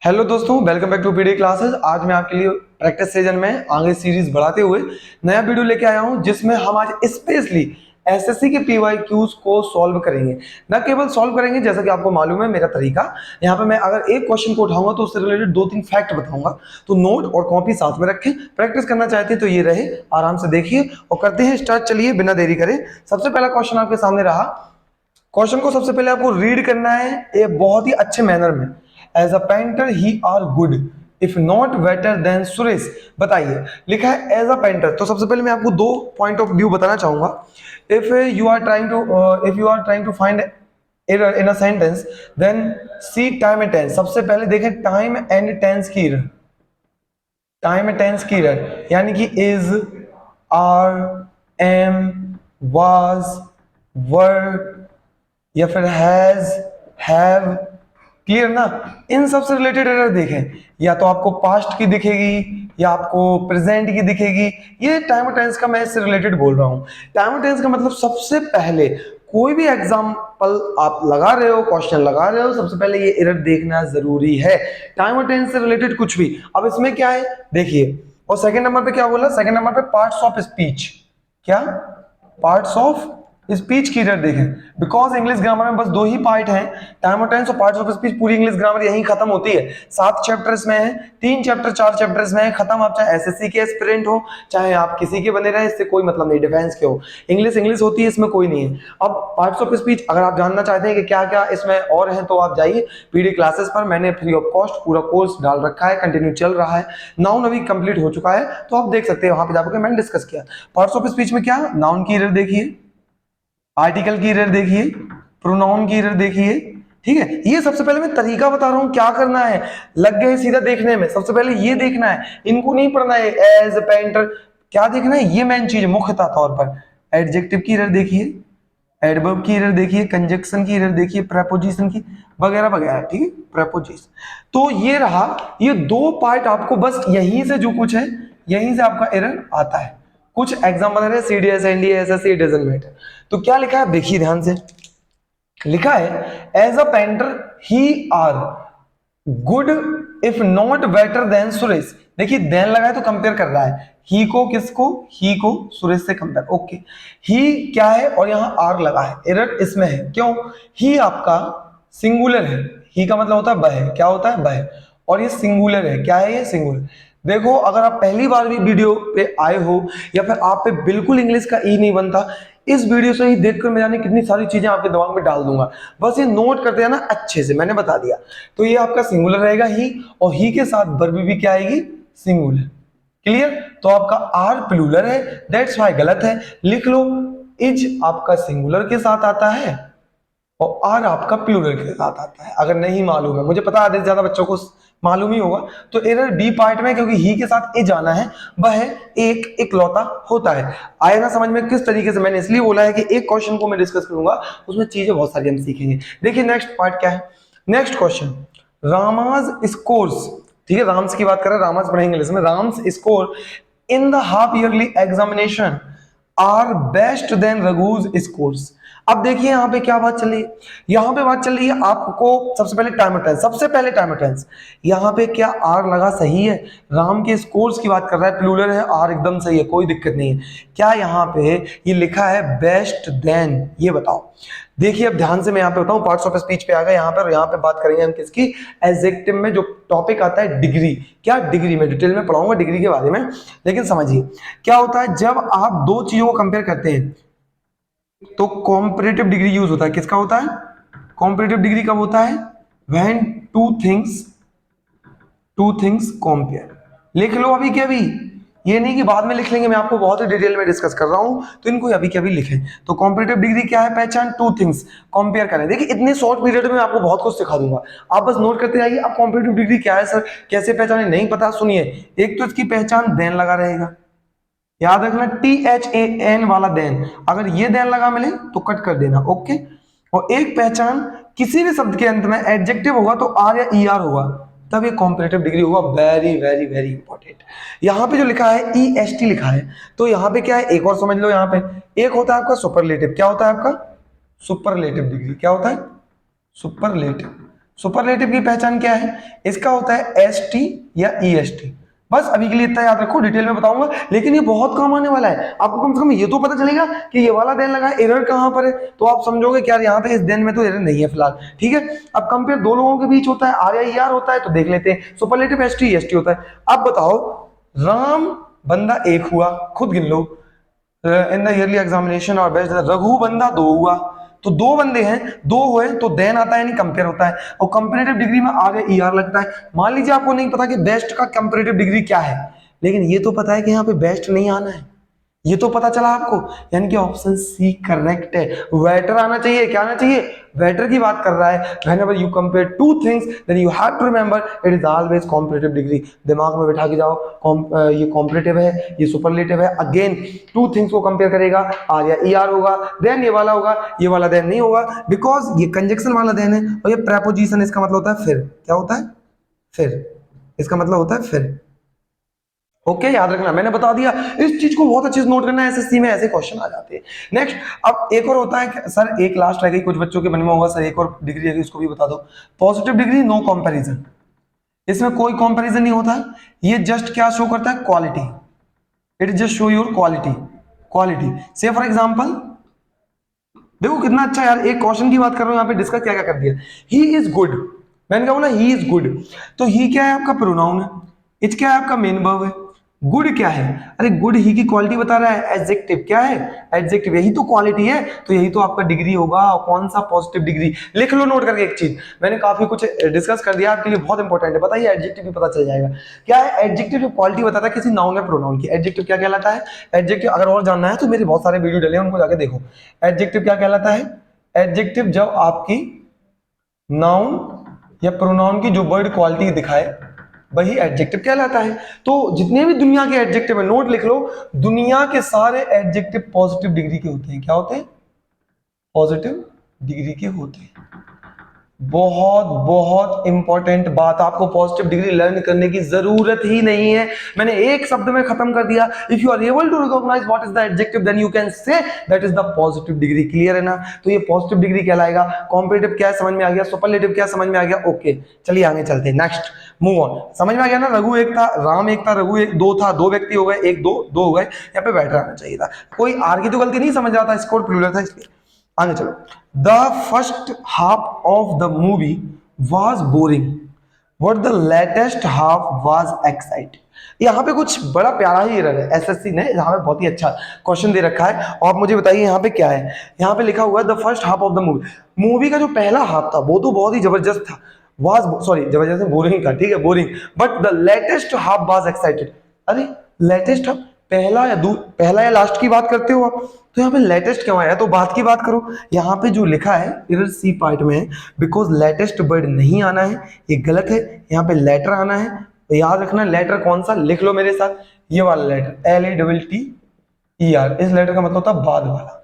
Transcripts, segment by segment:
Hello दोस्तों, welcome back to PD classes. आज मैं आपके लिए प्रैक्टिस सेशन में आगे सीरीज बढ़ाते हुए नया वीडियो लेके आया हूं, जिसमें हम आज स्पेशली एसएससी के पीवाईक्यूज को सॉल्व करेंगे। न केवल सॉल्व करेंगे, जैसा कि आपको मालूम है मेरा तरीका, यहाँ पे मैं अगर एक क्वेश्चन को उठाऊंगा तो उससे रिलेटेड 2-3 फैक्ट बताऊंगा। तो नोट और कॉपी साथ में रखें। प्रैक्टिस करना चाहते हैं तो ये रहे, आराम से देखिए और करते हैं स्टार्ट। चलिए बिना देरी करे, सबसे पहला क्वेश्चन आपके सामने रहा। क्वेश्चन को सबसे पहले आपको रीड करना है एक बहुत ही अच्छे मैनर में। As a painter he are good if not better than Suresh. बताइए, लिखा है एज अ पेंटर। तो सबसे पहले मैं आपको दो पॉइंट ऑफ व्यू बताना चाहूंगा। If you are trying to find error in a sentence, then see time and tense. सबसे पहले देखें टाइम एंड टेंस की एरर। टाइम एंड टेंस की एरर यानी कि is, are, am, was, were या फिर हैज, हैव। क्लियर ना? इन सब से रिलेटेड एरर देखें, या तो आपको पास्ट की दिखेगी या आपको प्रेजेंट की दिखेगी। ये टाइम और टेंस का मैं इससे रिलेटेड बोल रहा हूं। टाइम और टेंस का मतलब सबसे पहले कोई भी एग्जाम्पल आप लगा रहे हो, क्वेश्चन लगा रहे हो, सबसे पहले ये एरर देखना जरूरी है। टाइम और टेंस से रिलेटेड कुछ भी। अब इसमें क्या है देखिए। और सेकंड नंबर पे क्या बोला? सेकंड नंबर पे पार्ट्स ऑफ स्पीच। क्या? पार्ट्स ऑफ स्पीच की एरर देखें। बिकॉज इंग्लिश ग्रामर में बस दो ही पार्ट हैं, टाइम और टेंस और पार्ट्स ऑफ स्पीच। पूरी इंग्लिश ग्रामर यहीं खत्म होती है। 7 चैप्टर्स में है, 3 चैप्टर 4 चैप्टर्स में है, खत्म। आप चाहे एसएससी के एस्पिरेंट हो, चाहे आप किसी के बने रहे, इससे कोई मतलब नहीं, डिफेंस के हो। इंग्लिश इंग्लिश होती है, इसमें कोई नहीं है। अब पार्ट्स ऑफ स्पीच अगर आप जानना चाहते हैं कि क्या क्या इसमें और है, तो आप जाइए पीडी क्लासेस पर। मैंने फ्री ऑफ कॉस्ट पूरा कोर्स डाल रखा है, कंटिन्यू चल रहा है। नाउन अभी कंप्लीट हो चुका है, तो आप देख सकते हैं, वहां पे जाकर मैंने डिस्कस किया। पार्ट्स ऑफ स्पीच में क्या? नाउन की एरर देखिए, आर्टिकल की एरर देखिए, प्रोनाउन की एरर देखिए। ठीक है, ये सबसे पहले मैं तरीका बता रहा हूं क्या करना है। लग गए सीधा देखने में, सबसे पहले ये देखना है, इनको नहीं पढ़ना है। एज पेंटर क्या देखना है, ये मेन चीज मुख्यतः तौर पर। एडजेक्टिव की एरर देखिए, एडवर्ब की एरर देखिए, कंजक्शन की एरर देखिए, प्रेपोजिशन की वगैरह वगैरह। ठीक है, प्रेपोजिशन। तो ये रहा, ये दो पार्ट आपको बस यहीं से जो कुछ है, यहीं से आपका एरर आता है। कुछ एग्जाम्पल है CDS, NDA, SSC, doesn't matter. तो क्या लिखा है देखिए ध्यान से। लिखा है as a painter he are good if not better than Suresh. देखिए देन लगा है तो कंपेयर कर रहा है ही को, किसको? ही को सुरेश से कंपेयर। ओके, ही क्या है और यहां आर लगा है, एरर इसमें है। क्यों? ही आपका सिंगुलर है। ही का मतलब होता है वह, क्या होता है? वह। और ये सिंगुलर है। क्या है ये? सिंगुलर। देखो, अगर आप पहली बार भी वीडियो पे आए हो या फिर आप पे बिल्कुल इंग्लिश का ई नहीं बनता, इस वीडियो से ही देखकर मैं जाने कितनी सारी चीजें आपके दिमाग में डाल दूंगा। बस ये नोट करते हैं ना अच्छे से, मैंने बता दिया। तो ये आपका सिंगुलर रहेगा ही, और ही के साथ वर्ब भी क्या आएगी? सिंगुलर। क्लियर? तो आपका आर प्लूरल है, दैट्स वाई गलत है। लिख लो, इज आपका सिंगुलर के साथ आता है और आर आपका प्लूरल के साथ आता है। अगर नहीं मालूम है, मुझे पता है आधे से ज्यादा बच्चों को मालूम ही होगा, तो एरर बी पार्ट में, क्योंकि ही के साथ ए जाना है, वह एक इकलौता होता है। आए ना समझ में किस तरीके से? मैंने इसलिए बोला है कि एक क्वेश्चन को मैं डिस्कस करूंगा, उसमें चीजें बहुत सारी हम सीखेंगे। देखिए नेक्स्ट पार्ट क्या है। Next question, Rama's scores. ठीक है, राम्स की बात कर रहे हैं, रामाज पढ़ेंगे इंग्लिश में। Ram's score in the half yearly examination are best then Raghu's scores. अब देखिए यहां पे क्या बात चल रही है। यहां पे बात चल रही है आपको सबसे पहले टाइम टेंस। सबसे पहले टाइम टेंस, यहां पे क्या आर लगा? सही है। राम के स्कोर्स की बात कर रहा है, प्लूरल है, आर एकदम सही है, कोई दिक्कत नहीं है। क्या यहां पे ये लिखा है बेस्ट देन? ये बताओ। देखिए अब ध्यान से मैं यहां पे बताऊं, पार्ट्स ऑफ स्पीच पे आ गए यहां पर। यहां पे बात करेंगे हम किसकी? एडजेक्टिव में जो टॉपिक आता है डिग्री। क्या? डिग्री में डिटेल में पढ़ाऊंगा डिग्री के बारे में। लेकिन समझिए क्या होता है जब आप दो चीजों को कंपेयर करते हैं, तो कॉम्परेटिव डिग्री यूज होता है। किसका होता है? कॉम्परेटिव डिग्री कब होता है? When two things compare. लिख लो अभी के अभी, ये नहीं कि बाद में लिख लेंगे, मैं आपको बहुत ही डिटेल में डिस्कस कर रहा हूं, तो इनको अभी के अभी लिखें। तो कॉम्परेटिव डिग्री क्या है? पहचान टू थिंग्स कंपेयर करें। देखिए इतने शॉर्ट पीरियड में आपको बहुत कुछ सिखा दूंगा, आप बस नोट करते जाइए। अब कॉम्परेटिव डिग्री क्या है सर, कैसे पहचाने? नहीं पता? सुनिए, एक तो इसकी पहचान देन लगा रहेगा, याद रखना, THAN वाला देन। अगर ये देन लगा मिले तो कट कर देना। ओके। और एक पहचान, किसी भी शब्द के अंत में एडजेक्टिव होगा तो आर या ER होगा, तब ये कॉम्परेटिव डिग्री होगा। Very very very important. यहां पे जो लिखा है EST लिखा है, तो यहां पे क्या है एक और समझ लो। यहां पे एक होता है आपका सुपरलेटिव। क्या होता है आपका? Superlative degree. क्या होता है? सुपरलेटिव। सुपरलेटिव की पहचान क्या है? इसका होता है एस टी या ई एस टी। बस अभी के लिए इतना याद रखो, डिटेल में बताऊंगा, लेकिन ये बहुत काम आने वाला है आपको। कम से कम ये तो पता चलेगा कि ये वाला देन लगा, एरर कहां पर है, तो आप समझोगे कि यार यहाँ पे इस देन में तो एरर नहीं है फिलहाल। ठीक है, अब कंपेयर दो लोगों के बीच होता है, आर या ई आर होता है, तो देख लेते हैं। Superlative S T S T होता है। अब बताओ, राम बंदा एक हुआ, खुद गिन लो, इन द ईयरली एग्जामिनेशन और बेस्ट, रघु बंदा दो हुआ, तो दो बंदे हैं, दो हुए तो देन आता है, नहीं कंपेयर होता है, और कंपेरेटिव डिग्री में आगे ई आर लगता है। मान लीजिए आपको नहीं पता कि बेस्ट का कंपेरेटिव डिग्री क्या है, लेकिन ये तो पता है कि यहाँ पे बेस्ट नहीं आना है, ये तो पता चला आपको, यानी कि ऑप्शन सी करेक्ट है। वेटर आना चाहिए, क्या आना चाहिए? वेटर की बात कर रहा है। whenever you compare two things then you have to remember it is always comparative degree। दिमाग में बैठा के जाओ, ये कॉम्परेटिव है, ये सुपरलेटिव है, अगेन टू थिंग्स को कंपेयर करेगा, आर या ई आर होगा, देन ये वाला होगा, ये वाला देन नहीं होगा, बिकॉज ये कंजक्शन वाला देन है, और ये प्रेपोजिशन, इसका मतलब होता है फिर। क्या होता है? फिर। इसका मतलब होता है फिर। ओके, याद रखना, मैंने बता दिया, इस चीज को बहुत अच्छे से नोट करना है, एसएससी में ऐसे क्वेश्चन आ जाते हैं। नेक्स्ट, अब एक और होता है कि सर एक लास्ट रह गई, कुछ बच्चों के मन में होगा सर एक और डिग्री है, उसको भी बता दो। पॉजिटिव डिग्री, नो कंपैरिजन, इसमें कोई कंपैरिजन नहीं होता, ये जस्ट क्या शो करता है? Quality. It just show your quality. Quality से फॉर एग्जांपल, देखो कितना अच्छा यार, एक क्वेश्चन की बात कर रहा हूं, यहाँ पे डिस्कस क्या क्या कर दिया। ही इज गुड, मैंने क्या बोला? ही इज गुड, तो ही क्या है? आपका प्रोनाउन है। इट क्या है? आपका मेन वर्ब है। गुड क्या है? अरे गुड ही की क्वालिटी बता रहा है, एडजेक्टिव। क्या है? एडजेक्टिव, यही तो क्वालिटी है, तो यही तो आपका डिग्री होगा। कौन सा? Positive degree. लिख लो नोट करके एक चीज, मैंने काफी कुछ डिस्कस कर दिया, आपके लिए बहुत इंपॉर्टेंट है, बताइए एडजेक्टिव भी पता चल जाएगा। क्या है एडजेक्टिव? जो क्वालिटी बताता है किसी नाउन या प्रोनाउन की। एडजेक्टिव क्या कहलाता है? एडजेक्टिव अगर और जानना है तो मेरे बहुत सारे वीडियो डले हैं, उनको जाके देखो। एडजेक्टिव क्या कहलाता है? एडजेक्टिव जब आपकी नाउन या प्रोनाउन की जो वर्ड क्वालिटी दिखाए, वही एडजेक्टिव कहलाता है। तो जितने भी दुनिया के एडजेक्टिव है, नोट लिख लो, दुनिया के सारे एडजेक्टिव पॉजिटिव डिग्री के होते हैं। क्या होते हैं? पॉजिटिव डिग्री के होते हैं। बहुत बहुत इंपॉर्टेंट बात, आपको पॉजिटिव डिग्री लर्न करने की जरूरत ही नहीं है, मैंने एक शब्द में खत्म कर दिया। If you are able to recognise what is the adjective then you can say that is the positive degree. Clear है ना? तो ये पॉजिटिव डिग्री कहलाएगा। कॉम्परेटिव क्या है समझ में आ गया, सुपरलेटिव क्या समझ में आ गया। ओके चलिए आगे चलते हैं, नेक्स्ट मूव ऑन। समझ में आ गया ना? रघु एक था, राम एक था, रघु एक दो था, दो व्यक्ति हो गए, एक दो दो हो गए, यहाँ पे बैठ आना चाहिए था। कोई आर की तो गलती नहीं समझ रहा था, स्कोर प्लूरल था इसलिए। आगे चलो। The first half of the movie was boring but the latest half was exciting. यहाँ पे कुछ बड़ा प्यारा ही एरर है, एसएससी ने यहाँ पे बहुत ही अच्छा क्वेश्चन दे रखा है। और आप मुझे बताइए यहाँ पे क्या है? यहाँ पे लिखा हुआ है the first half of the movie. Movie का जो पहला हाफ था वो तो बहुत ही जबरदस्त था, वाज सॉरी जबरदस्त बोरिंग था, ठीक है boring, but the latest half was excited. अरे लेटेस्ट हाफ, पहला या लास्ट की बात करते हो आप, तो यहाँ पे लेटेस्ट क्यों आया? तो बात की बात करो, यहाँ पे जो लिखा है एरर सी पार्ट में है, बिकॉज लेटेस्ट वर्ड नहीं आना है, ये गलत है, यहाँ पे लेटर आना है। तो याद रखना लेटर कौन सा, लिख लो मेरे साथ, ये वाला लेटर LATTER, इस लेटर का मतलब होता है बाद वाला।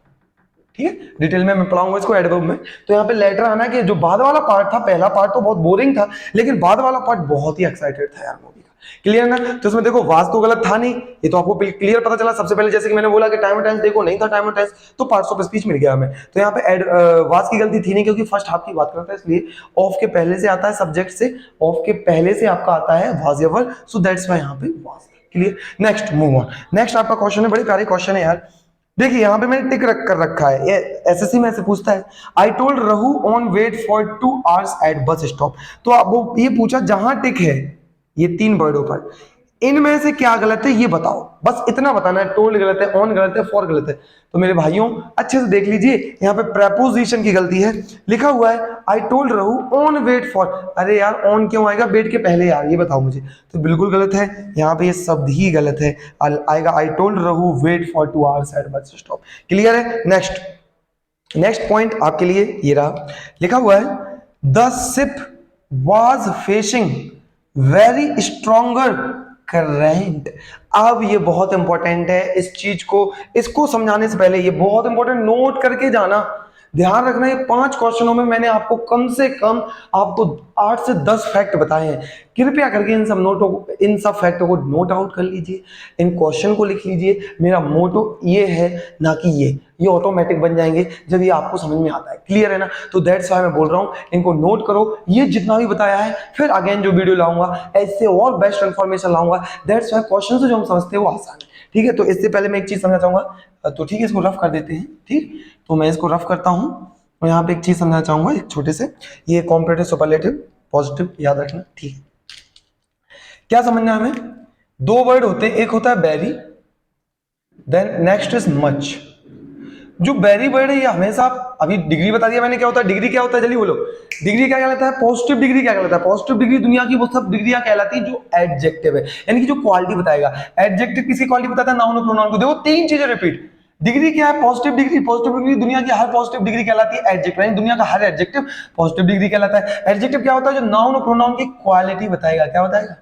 ठीक है, डिटेल में मैं पढ़ाऊंगा इसको एडवर्ब में। तो यहाँ पे लेटर आना कि जो बाद वाला पार्ट था, पहला पार्ट तो बहुत बोरिंग था, लेकिन बाद वाला पार्ट बहुत ही एक्साइटेड था यार मूवी का। क्लियर ना? तो इसमें देखो वाज तो गलत था नहीं, ये तो आपको क्लियर पता चला। सबसे पहले जैसे कि मैंने बोला कि टाइम और टेंस देखो, नहीं था टाइम और टेंस, तो पार्ट्स ऑफ स्पीच मिल गया हमें। तो यहाँ पे वाज की गलती थी नहीं, क्योंकि फर्स्ट हाफ की बात करता है, इसलिए ऑफ के पहले से आता है, सब्जेक्ट से ऑफ के पहले से आपका आता है वाज या वर, सो दैट्स व्हाई यहाँ पे was. Clear? Next move on. Next आपका क्वेश्चन है, बड़े प्यारे क्वेश्चन है यार। देखिए यहाँ पे मैंने टिक रख कर रखा है, ये एसएससी में से पूछता है। I told Rahu on wait for 2 hours at bus stop. तो अब वो ये पूछा जहां टिक है ये 3 वर्डों पर, इनमें से क्या गलत है ये बताओ, बस इतना बताना है। टोल्ड गलत है, ऑन गलत है, फॉर गलत है। तो मेरे भाइयों अच्छे से देख लीजिए, यहाँ पे प्रेपोजिशन की गलती है। लिखा हुआ है I told Rahu on wait for, अरे यार ऑन क्यों आएगा वेट के पहले यार, ये बताओ मुझे। तो बिल्कुल गलत है, यहाँ पे ये शब्द ही गलत है, आएगा I told Rahu wait for 2 hours at bus stop. Clear है? नेक्स्ट पॉइंट आपके लिए ये रहा, लिखा हुआ है the ship was facing very stronger current. अब ये बहुत इंपॉर्टेंट है, इस चीज को, इसको समझाने से पहले ये बहुत इंपॉर्टेंट, नोट करके जाना, ध्यान रखना। ये 5 क्वेश्चनों में मैंने आपको कम से कम आपको 8 से 10 फैक्ट बताए हैं। कृपया करके इन सब फैक्टों को नोट आउट कर लीजिए, इन क्वेश्चन को लिख लीजिए। मेरा मोटो ये है, ना कि ये, ये ऑटोमेटिक बन जाएंगे जब ये आपको समझ में आता है। क्लियर है ना? तो दैट्स व्हाई मैं बोल रहा हूँ, इनको नोट करो। ये जितना भी बताया है, फिर अगेन जो वीडियो लाऊंगा ऐसे और बेस्ट इन्फॉर्मेशन लाऊंगा। दैट्स व्हाई क्वेश्चन जो हम समझते हैं वो आसान है। ठीक है, तो इससे पहले मैं एक चीज समझना चाहूंगा, तो ठीक है, इसको रफ कर देते हैं। ठीक, तो मैं इसको रफ करता हूँ और यहाँ पे एक चीज समझना चाहूंगा, एक छोटे से, ये कॉम्परेटिव, सुपरलेटिव, पॉजिटिव याद रखना। ठीक है, क्या समझना है हमें? दो वर्ड होते हैं, एक होता है very, then next is much. जो वेरी वर्ड है ये हमेशा, अभी डिग्री बता दिया मैंने क्या होता है, डिग्री क्या होता है, जल्दी बोलो। डिग्री क्या कहलाता है? पॉजिटिव डिग्री क्या कहलाता है? पॉजिटिव डिग्री दुनिया की वो सब डिग्रियां कहलाती है जो एडजेक्टिव है, यानी कि जो क्वालिटी बताएगा। एडजेक्टिव किसी क्वालिटी बताता है, नाउन और प्रोनाउन को। देखो तीन चीजें रिपीट। डिग्री क्या है? Positive degree. पॉजिटिव डिग्री दुनिया की हर पॉजिटिव डिग्री कहलाती है एडजेक्टिव, यानी दुनिया का हर एडजेक्टिव पॉजिटिव डिग्री कहलाता है। एडजेक्टिव क्या होता है? जो नाउन और प्रोनाउन की क्वालिटी बताएगा। क्या बताएगा?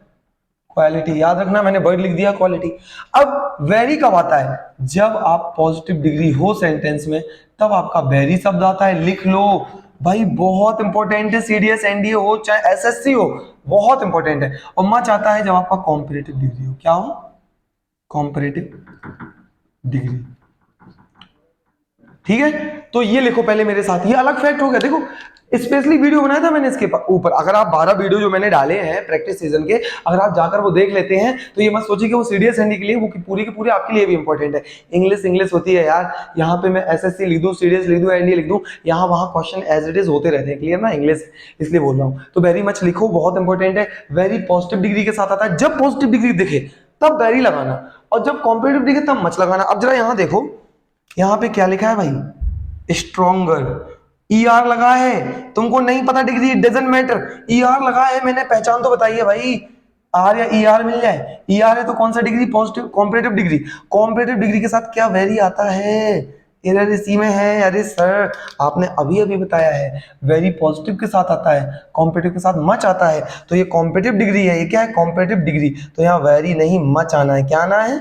क्वालिटी। याद रखना, मैंने वर्ड लिख दिया क्वालिटी। अब वेरी कब आता है? जब आप पॉजिटिव डिग्री हो सेंटेंस में, तब आपका वेरी शब्द आता है। लिख लो भाई, बहुत इंपॉर्टेंट है। सीडीएस, एनडीए हो चाहे एसएससी हो, बहुत इंपॉर्टेंट है। और मच आता है जब आपका कॉम्परेटिव डिग्री हो। क्या हो? Comparative degree. ठीक है, तो ये लिखो पहले मेरे साथ। ये अलग फैक्ट हो गया। देखो, स्पेशली वीडियो बनाया था मैंने इसके ऊपर। अगर आप 12 वीडियो जो मैंने डाले हैं प्रैक्टिस सीजन के, अगर आप जाकर वो देख लेते हैं, तो ये मत सोचिए कि वो सीडीएस एनडी के लिए, वो पूरी की पूरी आपके लिए भी इंपॉर्टेंट है। इंग्लिश इंग्लिश होती है यार, यहाँ पे मैं एसएससी लिख दूं, सीडीएस लिख दूं, एनडीए लिख दूं, यहाँ वहां क्वेश्चन एज इट इज होते रहते हैं। क्लियर ना? इंग्लिश इसलिए बोल रहा हूँ। तो वेरी मच लिखो, बहुत इंपॉर्टेंट है। वेरी पॉजिटिव डिग्री के साथ आता है। जब पॉजिटिव डिग्री दिखे तब वेरी लगाना, और जब कॉम्पिटेटिव डिग्री तब मच लगाना। अब जरा यहाँ देखो, यहाँ पे क्या लिखा है भाई? स्ट्रॉन्गर। ई आर लगा है, तुमको नहीं पता degree, doesn't matter. E R लगा है, मैंने पहचान तो बताई है भाई। आर या ई आर मिल जाए। ई आर है तो कौन सा degree? Positive, comparative degree. Comparative degree के साथ क्या वेरी आता है? एरर इसी में है। अरे सर, आपने अभी अभी बताया है वेरी पॉजिटिव के साथ आता है, कॉम्परेटिव के साथ मच आता है। तो ये कॉम्परेटिव डिग्री है। ये क्या है? Comparative degree. तो यहाँ वेरी नहीं, मच आना है। क्या आना है?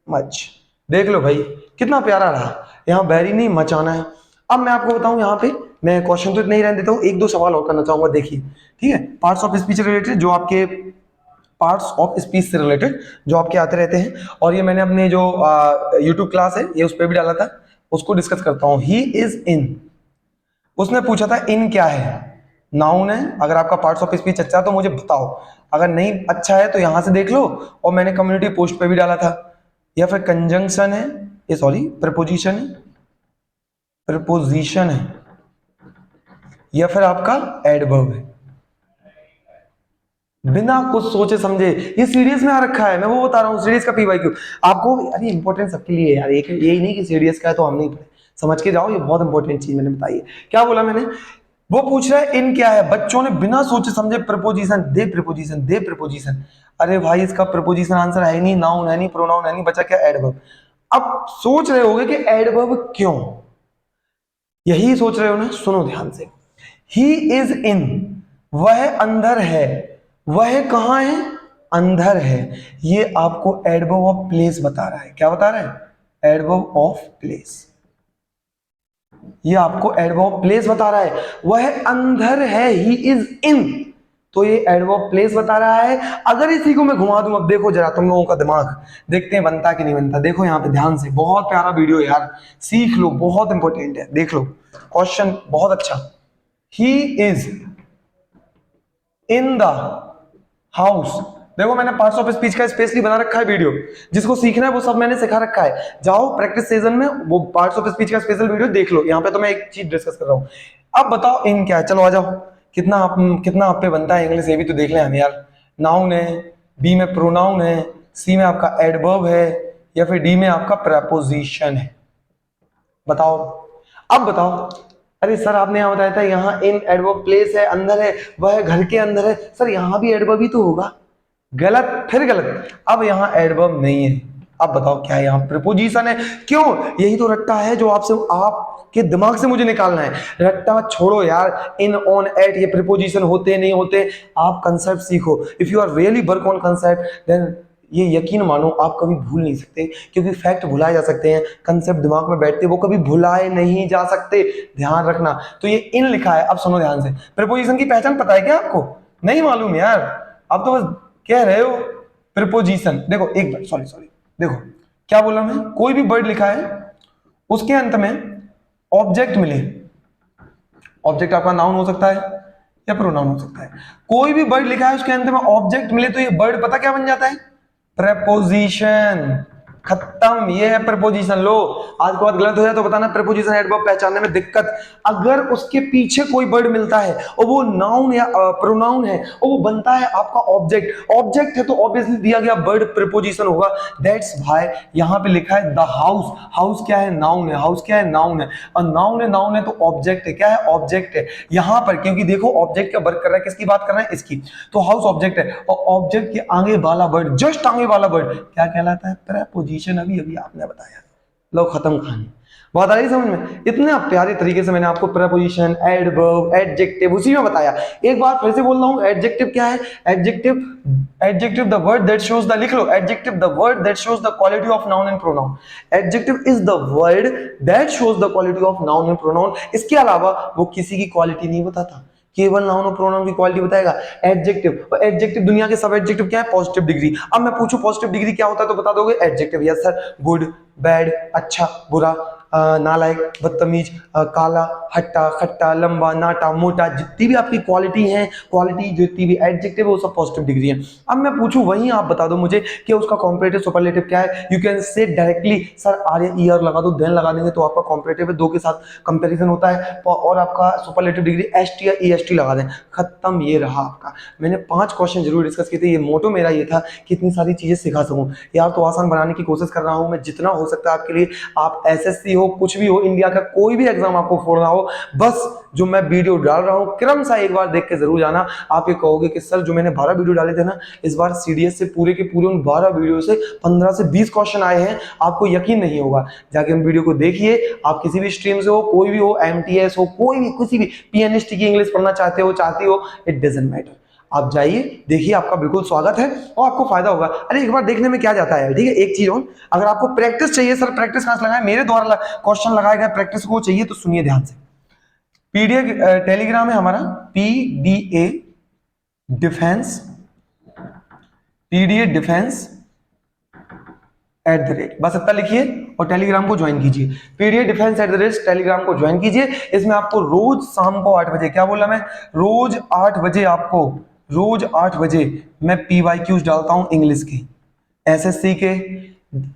मच। देख लो भाई, कितना प्यारा रहा। यहाँ वेरी नहीं, मच आना है। अब मैं आपको बताऊं, यहाँ पे मैं क्वेश्चन तो इतना ही रहने देता हूँ, एक दो सवाल और करना चाहूंगा। देखिए, ठीक है, पार्ट्स ऑफ स्पीच रिलेटेड, जो आपके पार्ट्स ऑफ स्पीच से रिलेटेड जो आपके आते रहते हैं। और ये मैंने अपने जो यूट्यूब क्लास है, ये उस पर भी डाला था, उसको डिस्कस करता हूँ। ही इज इन, उसने पूछा था इन क्या है? नाउन है। अगर आपका पार्ट्स ऑफ स्पीच अच्छा है तो मुझे बताओ, अगर नहीं अच्छा है तो यहां से देख लो। और मैंने कम्युनिटी पोस्ट पे भी डाला था। या फिर कंजंक्शन है, ये सॉरी प्रपोजिशन है, प्रपोजिशन है, या फिर आपका एडवर्ब है। बिना कुछ सोचे समझे, ये सीडीएस में आ रखा है, मैं वो बता रहा हूँ, सीडीएस का पीवाईक्यू आपको। अरे इंपॉर्टेंट सबके लिए यार, एक यही नहीं कि सीडीएस का है तो हम नहीं पढ़े, समझ के जाओ। ये बहुत इंपॉर्टेंट चीज मैंने बताई है। क्या बोला मैंने? वो पूछ रहा है इन क्या है। बच्चों ने बिना सोचे समझे प्रपोजिशन दे, प्रपोजिशन दे, प्रपोजिशन। अरे भाई, इसका प्रपोजिशन आंसर है नहीं, नाउन है नहीं, प्रोनाउन है नहीं, बचा क्या? एडवर्ब। अब सोच रहे होगे कि एडवर्ब क्यों, यही सोच रहे हो ना? सुनो ध्यान से। ही इज इन, वह अंदर है। वह कहां है? अंदर है। ये आपको एडवर्ब ऑफ प्लेस बता रहा है। क्या बता रहा है? Adverb of place. ये आपको एडवर्ब ऑफ प्लेस बता रहा है। वह अंदर है, ही इज इन, तो ये एडवर्ब प्लेस बता रहा है। अगर इसी को मैं घुमा दूं, अब देखो जरा तुम लोगों का दिमाग, देखते हैं बनता कि नहीं बनता। देखो यहाँ पे ध्यान से, बहुत प्यारा वीडियो यार, सीख लो, बहुत इंपॉर्टेंट है। देख लो क्वेश्चन, बहुत अच्छा। He is in the house. देखो, मैंने पार्ट्स ऑफ स्पीच का स्पेशली बना रखा है वीडियो, जिसको सीखना है वो सब मैंने सिखा रखा है। जाओ प्रैक्टिस सीजन में वो पार्ट्स ऑफ स्पीच का स्पेशल वीडियो देख लो। यहाँ पे तो मैं एक चीज डिस्कस कर रहा हूँ। अब बताओ इन क्या है? चलो आ जाओ। कितना आप पे बनता है इंग्लिश, ये भी तो देख लें हम यार। नाउन है, बी में प्रोनाउन है, सी में आपका एडवर्ब है, या फिर डी में आपका प्रपोजिशन है। बताओ, अब बताओ। अरे सर, आपने यहाँ बताया था यहाँ इन एडवर्ब प्लेस है, अंदर है, वह घर के अंदर है। सर यहाँ भी एडवर्ब ही तो होगा। गलत, फिर गलत। अब यहाँ एडवर्ब नहीं है। अब बताओ क्या है? यहाँ प्रीपोजिशन है। क्यों? यही तो रट्टा है जो आपसे, आपके दिमाग से मुझे निकालना है। रट्टा छोड़ो यार, इन, ऑन, एट, ये प्रीपोजिशन होते नहीं होते। आप कंसेप्ट सीखो। If you are really work on concept, then ये यकीन मानो आप कभी भूल नहीं सकते, क्योंकि फैक्ट भुलाए जा सकते हैं, कंसेप्ट दिमाग में बैठते वो कभी भुलाए नहीं जा सकते। ध्यान रखना। तो ये इन लिखा है। अब सुनो ध्यान से, प्रीपोजिशन की पहचान पता है क्या आपको? नहीं मालूम यार, आप तो बस कह रहे हो प्रीपोजिशन। देखो एक बार, सॉरी देखो क्या बोला मैं, कोई भी वर्ड लिखा है उसके अंत में ऑब्जेक्ट मिले, ऑब्जेक्ट आपका नाउन हो सकता है या प्रोनाउन हो सकता है, कोई भी वर्ड लिखा है उसके अंत में ऑब्जेक्ट मिले तो ये वर्ड पता क्या बन जाता है, प्रेपोजिशन। खत्म, ये है प्रेपोजिशन। लो, आज के बाद गलत हो जाए तो बताना, प्रेपोजिशन एडवर्ब पहचानने में दिक्कत, अगर उसके पीछे कोई वर्ड मिलता है और वो नाउन या प्रोनाउन है और वो बनता है आपका ऑब्जेक्ट, ऑब्जेक्ट है तो ऑब्वियसली दिया गया वर्ड प्रेपोजिशन होगा। दैट्स व्हाई यहां पे लिखा है द हाउस। हाउस क्या है, नाउन है। हाउस क्या है, नाउन है। और नाउन है, नाउन है तो ऑब्जेक्ट है, क्या है, ऑब्जेक्ट है यहां पर, क्योंकि देखो ऑब्जेक्ट का वर्क कर रहा है, किसकी बात कर रहे हैं, इसकी, तो हाउस ऑब्जेक्ट है और ऑब्जेक्ट के आगे वाला वर्ड, जस्ट आगे वाला वर्ड क्या कहलाता है, प्रेपोजिशन। अभी अभी आपने बताया। लो, खत्म कहानी। बहुत आ रही समझ में? इतने प्यारे तरीके से मैंने आपको प्रेपोजिशन, एडवर्ब, एडजेक्टिव उसी में बताया। एक बार फिर से बोल रहा हूं, एडजेक्टिव क्या है, adjective, adjective the word that shows the, लिख लो, adjective the word that shows the quality of noun and pronoun. Adjective is the word that shows the quality of noun and pronoun. इसके अलावा वो किसी की quality नहीं बताता, केवल नाउन और प्रोनाउन की क्वालिटी बताएगा। एडजेक्टिव, और एडजेक्टिव दुनिया के सब एडजेक्टिव क्या है, पॉजिटिव डिग्री। अब मैं पूछूं पॉजिटिव डिग्री क्या होता है तो बता दोगे, adjective, yes sir, good, bad, अच्छा, बुरा, नालायक, बदतमीज, काला, हट्टा, खट्टा, लंबा, नाटा, मोटा, जितनी भी आपकी क्वालिटी है, क्वालिटी जितनी भी एडजेक्टिव है वो सब पॉजिटिव डिग्री है। अब मैं पूछूं वहीं आप बता दो मुझे कि उसका कॉम्परेटिव सुपरलेटिव क्या है। यू कैन से डायरेक्टली सर आर्य ईयर लगा दो, देन लगा देंगे तो आपका कॉम्परेटिव है, दो के साथ कंपेरिजन होता है, और आपका सुपरलेटिव डिग्री एसटी या ईएसटी लगा दें, खत्म। ये रहा आपका। मैंने 5 क्वेश्चन जरूर डिस्कस किए थे, ये मोटो मेरा ये था कि इतनी सारी चीजें सिखा सकूं यार, तो आसान बनाने की कोशिश कर रहा हूं मैं जितना हो सकता है आपके लिए। आप एसएससी हो, कुछ भी हो, इंडिया का कोई भी एग्जाम आपको फोड़ना हो, बस जो मैं वीडियो डाल रहा हूं क्रमशः एक बार देख के जरूर जाना। आप ये कहोगे कि सर जो मैंने 12 वीडियो डाले थे ना, इस बार सीडीएस से पूरे के पूरे उन 12 वीडियो से 15 से 20 क्वेश्चन आए हैं, आपको यकीन नहीं होगा। जाके उन वीडियो को देखिए। आप किसी भी स्ट्रीम से हो, कोई भी हो, एमटीएस हो, कोई भी, किसी भी पीएनएसटी की इंग्लिश पढ़ना चाहते हो, चाहती हो, इट डजंट मैटर। आप जाइए, देखिए, आपका बिल्कुल स्वागत है और आपको फायदा होगा। अरे एक बार देखने में क्या जाता है, ठीक है। एक चीज और, अगर आपको प्रैक्टिस चाहिए, सर प्रैक्टिस कहां से लगाए, मेरे द्वारा क्वेश्चन लगाए गए प्रैक्टिस को चाहिए तो सुनिए ध्यान से। पीडीए टेलीग्राम है हमारा, पीडीए डिफेंस, पीडीए डिफेंस @ बस इतना लिखिए और टेलीग्राम को ज्वाइन कीजिए। पीडीए डिफेंस @ टेलीग्राम को ज्वाइन कीजिए। इसमें आपको रोज शाम को 8 बजे, क्या बोला मैं, रोज 8 बजे आपको, रोज 8 बजे मैं पीवाईक्यूज डालता हूं इंग्लिश के, एसएससी के,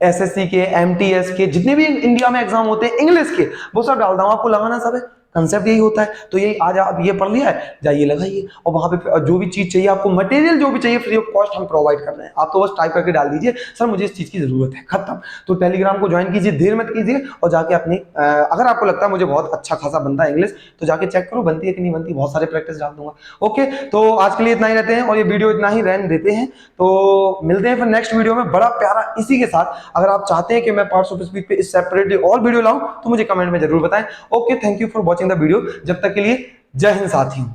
एसएससी के, एमटीएस के, जितने भी इंडिया में एग्जाम होते हैं इंग्लिश के, वो सब डालता हूं। आपको लगाना सब है, कंसेप्ट यही होता है। तो यही आज आप ये पढ़ लिया है, जाइए लगाइए, और वहां पे जो भी चीज चाहिए आपको, मटेरियल जो भी चाहिए फ्री ऑफ कॉस्ट हम प्रोवाइड कर रहे हैं। आप तो बस टाइप करके डाल दीजिए सर मुझे इस चीज की जरूरत है, खत्म। तो टेलीग्राम को ज्वाइन कीजिए, देर मत कीजिए, और जाके अपनी अगर आपको लगता है मुझे बहुत अच्छा खासा बनता है इंग्लिश, तो जाके चेक करो बनती है कि नहीं बनती, बहुत सारे प्रैक्टिस डाल दूंगा। ओके, तो आज के लिए इतना ही रहते हैं और ये वीडियो इतना ही रहने देते हैं। तो मिलते हैं फिर नेक्स्ट वीडियो में बड़ा प्यारा इसी के साथ। अगर आप चाहते हैं कि मैं पार्ट्स ऑफ स्पीच पे इस सेपरेटली और वीडियो लाऊं तो मुझे कमेंट में जरूर बताएं। Okay, thank you for watching the video. जब तक के लिए जय हिंद साथियों।